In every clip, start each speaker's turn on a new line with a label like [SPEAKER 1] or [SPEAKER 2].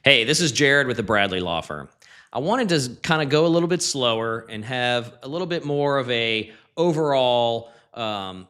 [SPEAKER 1] Hey, this is Jared with the Bradley Law Firm. I wanted to kind of go a little bit slower and have a little bit more of a overall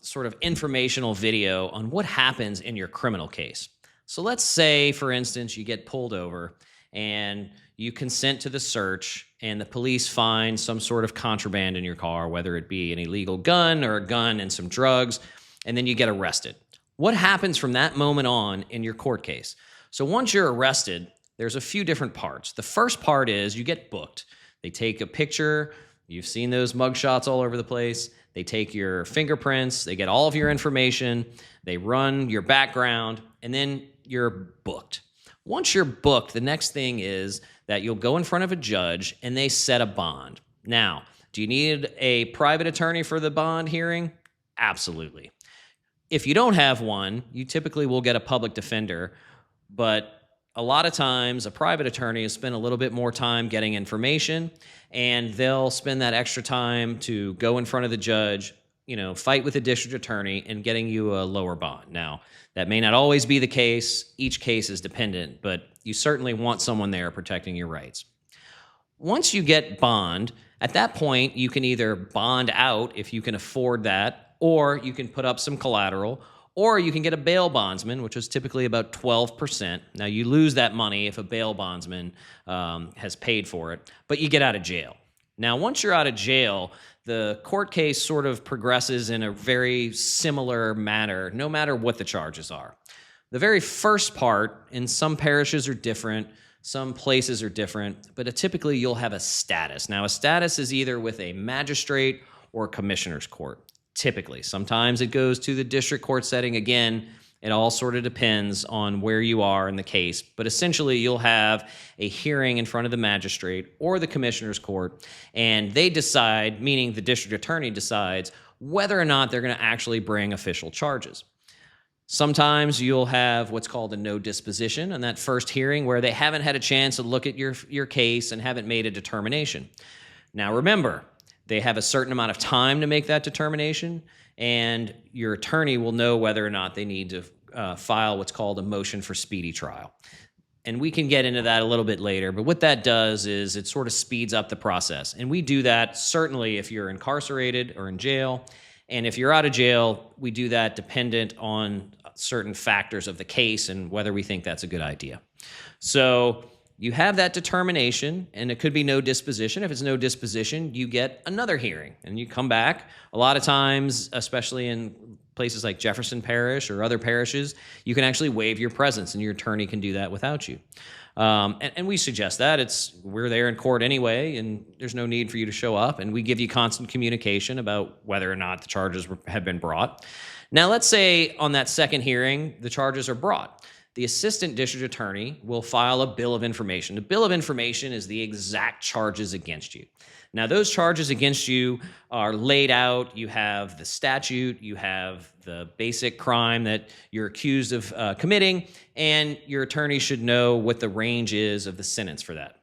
[SPEAKER 1] sort of informational video on what happens in your criminal case. So let's say, for instance, you get pulled over and you consent to the search and the police find some sort of contraband in your car, whether it be an illegal gun or a gun and some drugs, and then you get arrested. What happens from that moment on in your court case? So once you're arrested, there's a few different parts. The first part is you get booked. They take a picture. You've seen those mugshots all over the place. They take your fingerprints. They get all of your information. They run your background, and then you're booked. Once you're booked, the next thing is that you'll go in front of a judge, and they set a bond. Now, do you need a private attorney for the bond hearing? Absolutely. If you don't have one, you typically will get a public defender, but a lot of times a private attorney has spent a little bit more time getting information, and they'll spend that extra time to go in front of the judge, fight with the district attorney and getting you a lower bond. Now, that may not always be the case. Each case is dependent, but you certainly want someone there protecting your rights. Once you get bond, at that point, you can either bond out if you can afford that, or you can put up some collateral, or you can get a bail bondsman, which is typically about 12%. Now, you lose that money if a bail bondsman has paid for it, but you get out of jail. Now, once you're out of jail, the court case sort of progresses in a very similar manner, no matter what the charges are. The very first part, in some parishes are different, some places are different, but typically you'll have a status. Now, a status is either with a magistrate or a commissioner's court. Typically. Sometimes it goes to the district court setting. Again, it all sort of depends on where you are in the case. But essentially, you'll have a hearing in front of the magistrate or the commissioner's court, and they decide, meaning the district attorney decides, whether or not they're going to actually bring official charges. Sometimes you'll have what's called a no disposition in that first hearing where they haven't had a chance to look at your case and haven't made a determination. Now, remember, they have a certain amount of time to make that determination, and your attorney will know whether or not they need to file what's called a motion for speedy trial. And we can get into that a little bit later, but what that does is it sort of speeds up the process. And we do that certainly if you're incarcerated or in jail. And if you're out of jail, we do that dependent on certain factors of the case and whether we think that's a good idea. So you have that determination, and it could be no disposition. If it's no disposition, you get another hearing, and you come back. A lot of times, especially in places like Jefferson Parish or other parishes, you can actually waive your presence, and your attorney can do that without you. And we suggest that. We're there in court anyway, and there's no need for you to show up, and we give you constant communication about whether or not the charges have been brought. Now, let's say on that second hearing, the charges are brought. The assistant district attorney will file a bill of information. The bill of information is the exact charges against you. Now, those charges against you are laid out. You have the statute, you have the basic crime that you're accused of committing, and your attorney should know what the range is of the sentence for that.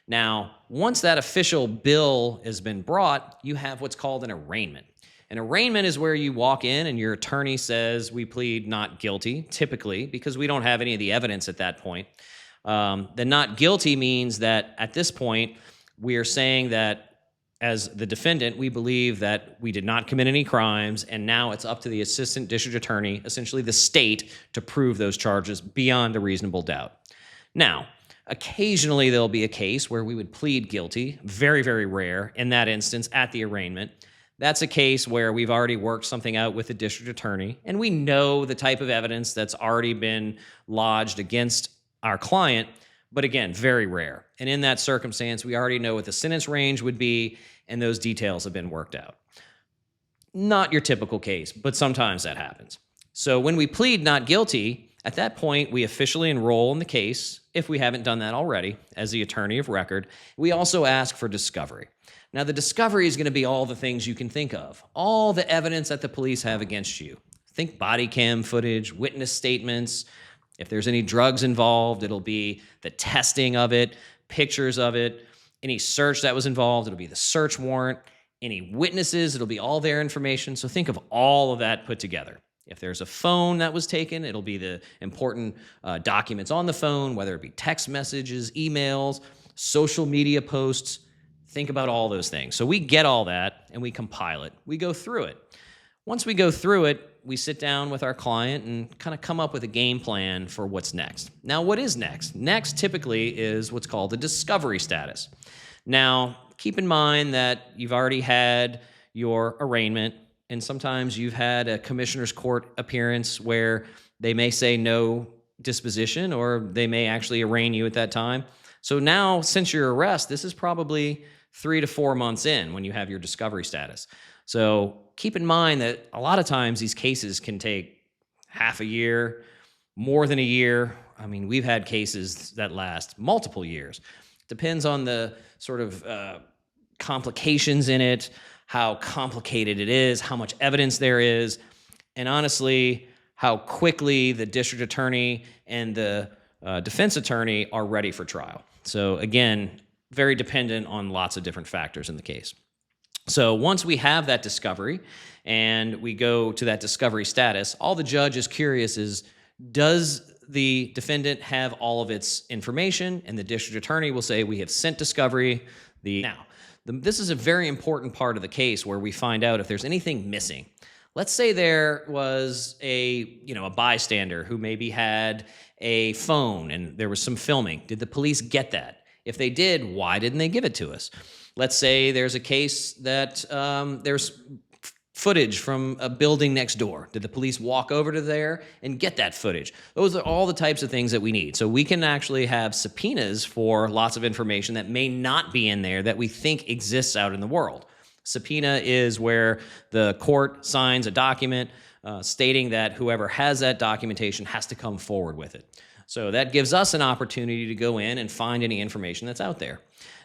[SPEAKER 1] Now, once that official bill has been brought, you have what's called an arraignment. An arraignment is where you walk in and your attorney says, we plead not guilty, typically, because we don't have any of the evidence at that point. The not guilty means that at this point, we are saying that as the defendant, we believe that we did not commit any crimes, and now it's up to the assistant district attorney, essentially the state, to prove those charges beyond a reasonable doubt. Now, occasionally there'll be a case where we would plead guilty, very, very rare, in that instance at the arraignment. That's a case where we've already worked something out with the district attorney, and we know the type of evidence that's already been lodged against our client, but again, very rare. And in that circumstance, we already know what the sentence range would be, and those details have been worked out. Not your typical case, but sometimes that happens. So when we plead not guilty, at that point, we officially enroll in the case, if we haven't done that already, as the attorney of record. We also ask for discovery. Now, the discovery is going to be all the things you can think of, all the evidence that the police have against you. Think body cam footage, witness statements. If there's any drugs involved, it'll be the testing of it, pictures of it. Any search that was involved, it'll be the search warrant. Any witnesses, it'll be all their information. So think of all of that put together. If there's a phone that was taken, it'll be the important documents on the phone, whether it be text messages, emails, social media posts. Think about all those things. So we get all that and we compile it. We go through it. Once we go through it, we sit down with our client and kind of come up with a game plan for what's next. Now, what is next? Next typically is what's called a discovery status. Now, keep in mind that you've already had your arraignment, and sometimes you've had a commissioner's court appearance where they may say no disposition, or they may actually arraign you at that time. So now, since your arrest, this is probably 3 to 4 months in when you have your discovery status. So keep in mind that a lot of times these cases can take half a year, more than a year. I mean, we've had cases that last multiple years. Depends on the sort of complications in it, how complicated it is, how much evidence there is, and honestly, how quickly the district attorney and the defense attorney are ready for trial. So again, very dependent on lots of different factors in the case. So once we have that discovery and we go to that discovery status, all the judge is curious is, does the defendant have all of its information? And the district attorney will say, we have sent discovery. This is a very important part of the case where we find out if there's anything missing. Let's say there was a bystander who maybe had a phone and there was some filming. Did the police get that? If they did, why didn't they give it to us? Let's say there's a case that there's footage from a building next door. Did the police walk over to there and get that footage? Those are all the types of things that we need. So we can actually have subpoenas for lots of information that may not be in there that we think exists out in the world. Subpoena is where the court signs a document stating that whoever has that documentation has to come forward with it. So that gives us an opportunity to go in and find any information that's out there.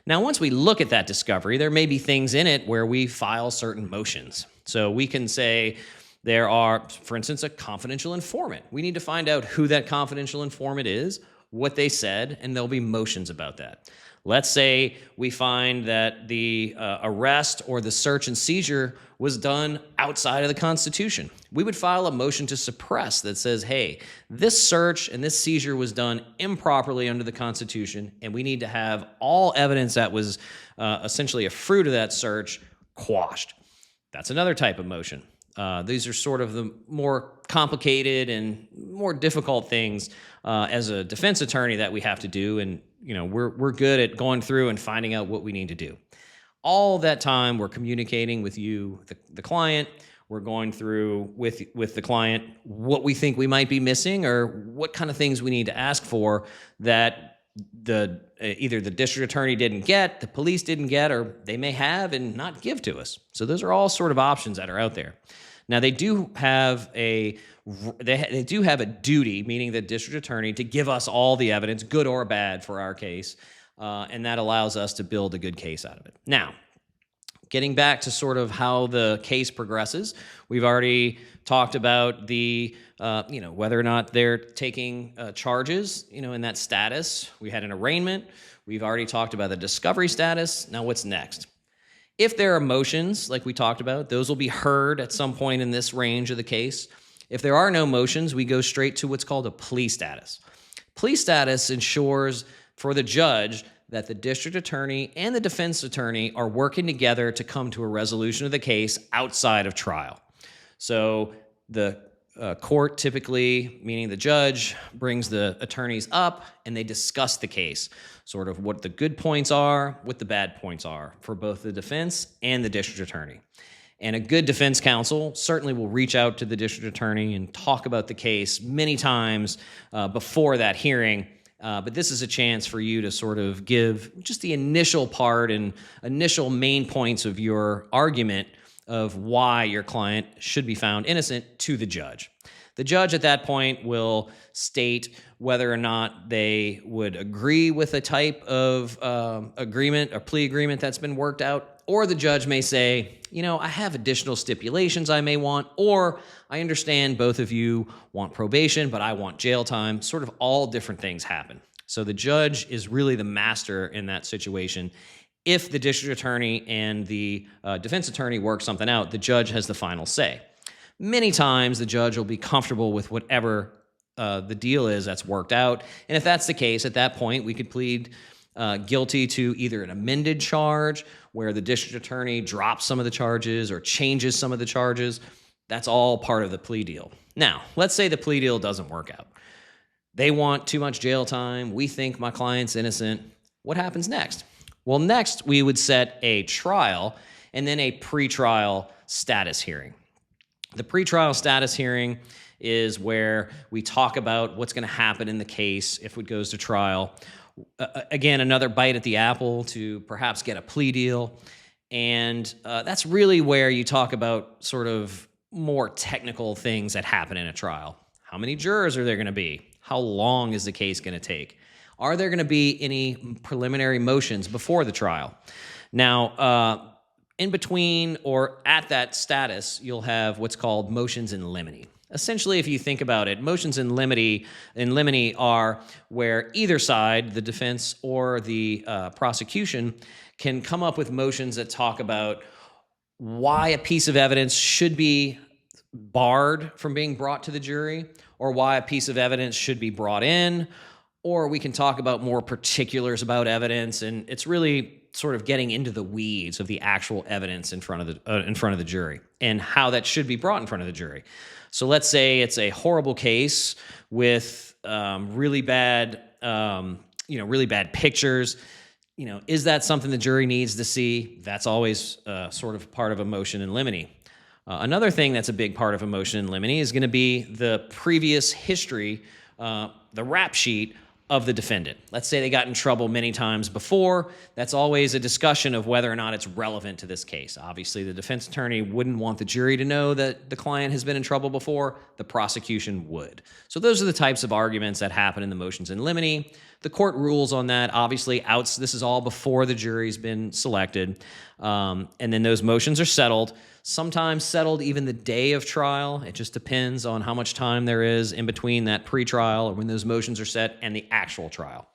[SPEAKER 1] Now, once we look at that discovery, there may be things in it where we file certain motions. So we can say there are, for instance, a confidential informant. We need to find out who that confidential informant is, what they said, and there'll be motions about that. Let's say we find that the arrest or the search and seizure was done outside of the Constitution. We would file a motion to suppress that says, hey, this search and this seizure was done improperly under the Constitution, and we need to have all evidence that was essentially a fruit of that search quashed. That's another type of motion. These are sort of the more complicated and more difficult things as a defense attorney that we have to do, and we're good at going through and finding out what we need to do. All that time, we're communicating with you, the client. We're going through with the client what we think we might be missing or what kind of things we need to ask for that either the district attorney didn't get, the police didn't get, or they may have and not give to us. So those are all sort of options that are out there. Now, they do have a duty, meaning the district attorney, to give us all the evidence, good or bad, for our case, and that allows us to build a good case out of it. Now, getting back to sort of how the case progresses, we've already talked about the whether or not they're taking charges, in that status. We had an arraignment. We've already talked about the discovery status. Now, what's next? If there are motions, like we talked about, those will be heard at some point in this range of the case. If there are no motions, we go straight to what's called a plea status. Plea status ensures for the judge that the district attorney and the defense attorney are working together to come to a resolution of the case outside of trial. So the court typically, meaning the judge, brings the attorneys up and they discuss the case, sort of what the good points are, what the bad points are for both the defense and the district attorney. And a good defense counsel certainly will reach out to the district attorney and talk about the case many times before that hearing. But this is a chance for you to sort of give just the initial part and initial main points of your argument of why your client should be found innocent to the judge. The judge at that point will state whether or not they would agree with a type of agreement, a plea agreement that's been worked out, or the judge may say, I have additional stipulations I may want, or I understand both of you want probation, but I want jail time. Sort of all different things happen. So the judge is really the master in that situation. If the district attorney and the defense attorney work something out, the judge has the final say. Many times the judge will be comfortable with whatever the deal is that's worked out. And if that's the case, at that point, we could plead guilty to either an amended charge where the district attorney drops some of the charges or changes some of the charges. That's all part of the plea deal. Now, let's say the plea deal doesn't work out. They want too much jail time. We think my client's innocent. What happens next? Well, next we would set a trial and then a pretrial status hearing. The pretrial status hearing is where we talk about what's going to happen in the case if it goes to trial. Again, another bite at the apple to perhaps get a plea deal. And that's really where you talk about sort of more technical things that happen in a trial. How many jurors are there going to be? How long is the case going to take? Are there going to be any preliminary motions before the trial? Now, in between or at that status, you'll have what's called motions in limine. Essentially, if you think about it, motions in limine are where either side, the defense or the prosecution, can come up with motions that talk about why a piece of evidence should be barred from being brought to the jury, or why a piece of evidence should be brought in, or we can talk about more particulars about evidence, and it's really sort of getting into the weeds of the actual evidence in front of the jury and how that should be brought in front of the jury. So let's say it's a horrible case with really bad pictures. Is that something the jury needs to see? That's always sort of part of a motion in limine. Another thing that's a big part of a motion in limine is going to be the previous history, the rap sheet of the defendant. Let's say they got in trouble many times before. That's always a discussion of whether or not it's relevant to this case. Obviously, the defense attorney wouldn't want the jury to know that the client has been in trouble before. The prosecution would. So those are the types of arguments that happen in the motions in limine. The court rules on that. Obviously, this is all before the jury's been selected. And then those motions are settled. Sometimes settled even the day of trial. It just depends on how much time there is in between that pretrial or when those motions are set and the actual trial.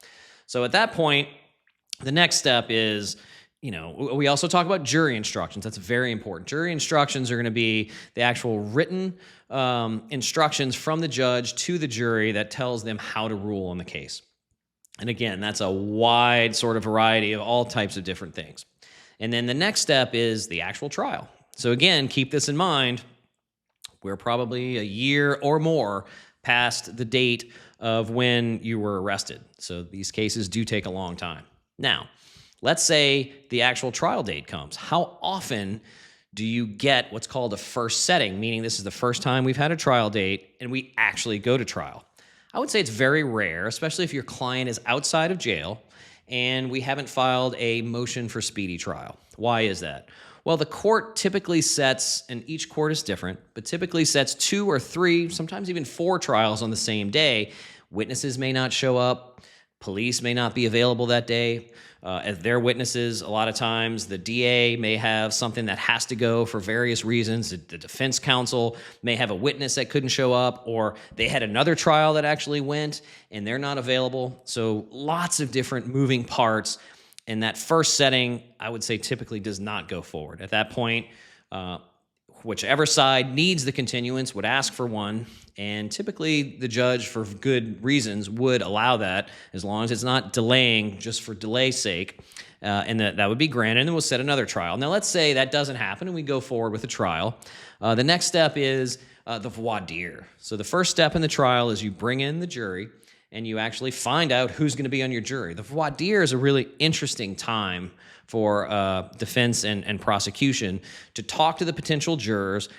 [SPEAKER 1] So at that point, the next step is, we also talk about jury instructions. That's very important. Jury instructions are going to be the actual written instructions from the judge to the jury that tells them how to rule on the case. And again, that's a wide sort of variety of all types of different things. And then the next step is the actual trial. So again, keep this in mind. We're probably a year or more past the date of when you were arrested. So these cases do take a long time. Now, let's say the actual trial date comes. How often do you get what's called a first setting, meaning this is the first time we've had a trial date and we actually go to trial? I would say it's very rare, especially if your client is outside of jail and we haven't filed a motion for speedy trial. Why is that? Well, the court typically sets, and each court is different, but typically sets 2 or 3, sometimes even 4 trials on the same day. Witnesses may not show up. Police may not be available that day. As their witnesses, a lot of times the DA may have something that has to go for various reasons. The defense counsel may have a witness that couldn't show up, or they had another trial that actually went and they're not available. So lots of different moving parts. And that first setting, I would say, typically does not go forward. At that point, whichever side needs the continuance would ask for one, and typically the judge, for good reasons, would allow that as long as it's not delaying just for delay's sake, and that would be granted, and then we'll set another trial. Now, let's say that doesn't happen and we go forward with a trial. The next step is the voir dire. So the first step in the trial is you bring in the jury, and you actually find out who's going to be on your jury. The voir dire is a really interesting time for defense and prosecution to talk to the potential jurors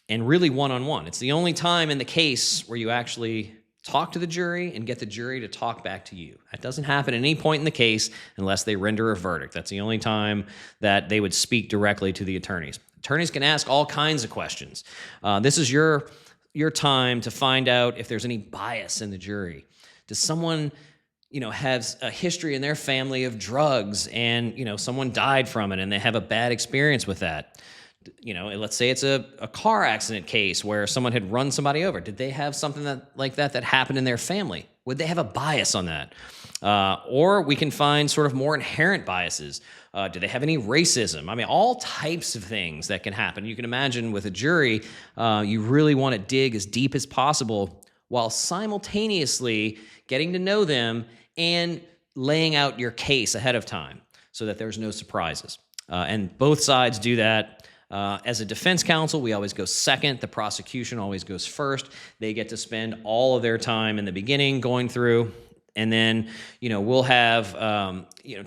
[SPEAKER 1] and really one-on-one. It's the only time in the case where you actually talk to the jury and get the jury to talk back to you. That doesn't happen at any point in the case unless they render a verdict. That's the only time that they would speak directly to the attorneys. Attorneys can ask all kinds of questions. This is your time to find out if there's any bias in the jury. Does someone, has a history in their family of drugs and, someone died from it and they have a bad experience with that? Let's say it's a car accident case where someone had run somebody over. Did they have something like that happened in their family? Would they have a bias on that? Or we can find sort of more inherent biases. Do they have any racism? I mean, all types of things that can happen. You can imagine with a jury, you really want to dig as deep as possible while simultaneously getting to know them and laying out your case ahead of time so that there's no surprises. And both sides do that. As a defense counsel, we always go second. The prosecution always goes first. They get to spend all of their time in the beginning going through, and then, we'll have,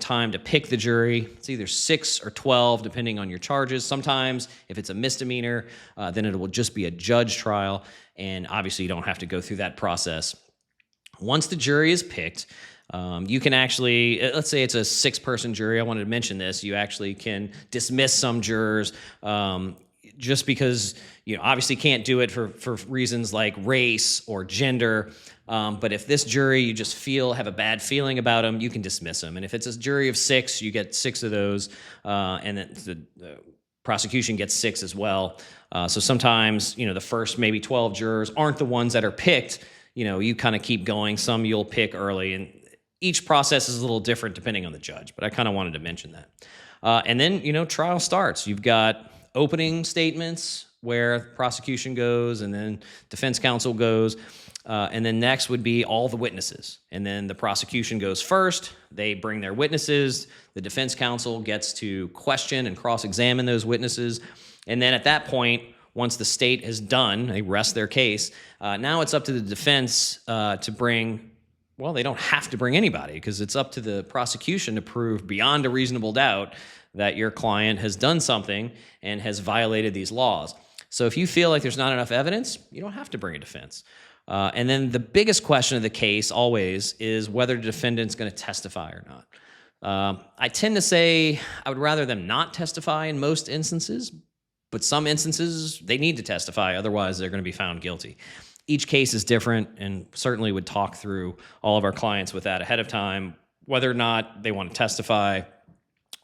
[SPEAKER 1] time to pick the jury. It's either 6 or 12, depending on your charges. Sometimes, if it's a misdemeanor, then it will just be a judge trial, and obviously you don't have to go through that process. Once the jury is picked, you can actually, let's say it's a 6-person jury. I wanted to mention this. You actually can dismiss some jurors just because you obviously can't do it for reasons like race or gender. But if this jury you just have a bad feeling about them, you can dismiss them. And if it's a jury of 6, you get 6 of those, and then the prosecution gets 6 as well. So sometimes, the first maybe 12 jurors aren't the ones that are picked. You kind of keep going. Some you'll pick early, and each process is a little different depending on the judge, but I kind of wanted to mention that. And then, trial starts. You've got opening statements where prosecution goes, and then defense counsel goes. And then next would be all the witnesses. And then the prosecution goes first. They bring their witnesses. The defense counsel gets to question and cross-examine those witnesses. And then at that point, once the state has done, they rest their case, now it's up to the defense to bring. Well, they don't have to bring anybody because it's up to the prosecution to prove beyond a reasonable doubt that your client has done something and has violated these laws. So if you feel like there's not enough evidence, you don't have to bring a defense. And then the biggest question of the case always is whether the defendant's going to testify or not. I tend to say I would rather them not testify in most instances, but some instances they need to testify, otherwise they're going to be found guilty. Each case is different, and certainly would talk through all of our clients with that ahead of time, whether or not they want to testify,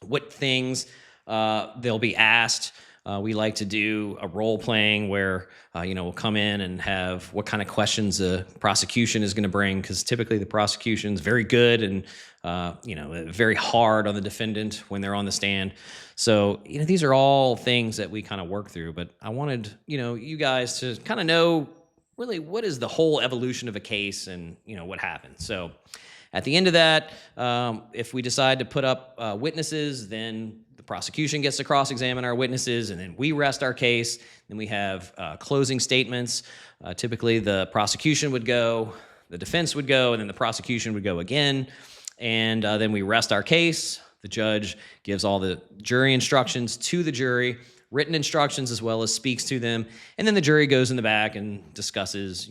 [SPEAKER 1] what things they'll be asked. We like to do a role playing where, we'll come in and have what kind of questions the prosecution is going to bring, because typically the prosecution is very good and, very hard on the defendant when they're on the stand. So, these are all things that we kind of work through, but I wanted, you guys to kind of know really what is the whole evolution of a case and, what happens. So at the end of that, if we decide to put up witnesses, then the prosecution gets to cross-examine our witnesses, and then we rest our case. Then we have closing statements. Typically, the prosecution would go, the defense would go, and then the prosecution would go again. And then we rest our case. The judge gives all the jury instructions to the jury, written instructions as well as speaks to them. And then the jury goes in the back and discusses,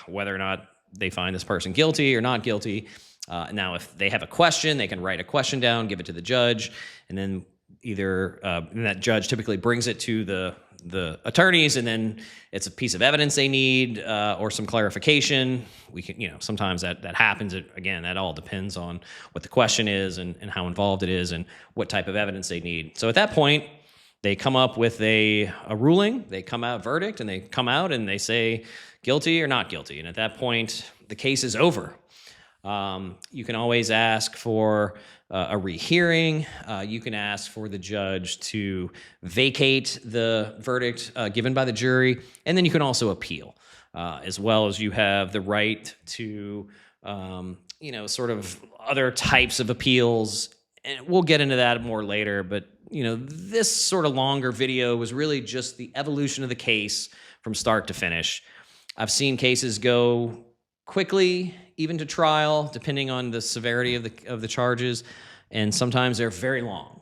[SPEAKER 1] whether or not they find this person guilty or not guilty. Now, if they have a question, they can write a question down, give it to the judge, and then and that judge typically brings it to the attorneys, and then it's a piece of evidence they need or some clarification. We can, sometimes that happens. Again, that all depends on what the question is and how involved it is and what type of evidence they need. So at that point, they come up with a ruling, they come out verdict, and they come out and they say guilty or not guilty. And at that point, the case is over. You can always ask for a rehearing. You can ask for the judge to vacate the verdict given by the jury, and then you can also appeal, as well as you have the right to, sort of other types of appeals. And we'll get into that more later, but this sort of longer video was really just the evolution of the case from start to finish. I've seen cases go quickly, even to trial, depending on the severity of the charges, and sometimes they're very long.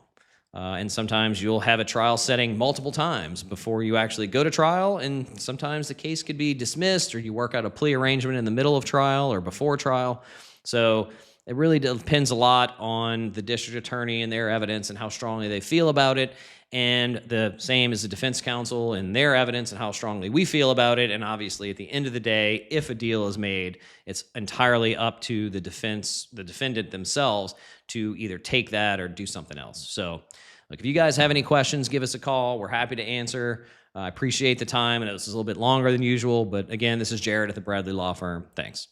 [SPEAKER 1] And sometimes you'll have a trial setting multiple times before you actually go to trial, and sometimes the case could be dismissed, or you work out a plea arrangement in the middle of trial or before trial. So it really depends a lot on the district attorney and their evidence and how strongly they feel about it, and the same as the defense counsel and their evidence and how strongly we feel about it. And obviously, at the end of the day, if a deal is made, it's entirely up to the defendant themselves to either take that or do something else. So, look, if you guys have any questions, give us a call. We're happy to answer. I appreciate the time, and this is a little bit longer than usual, but again, this is Jared at the Bradley Law Firm. Thanks.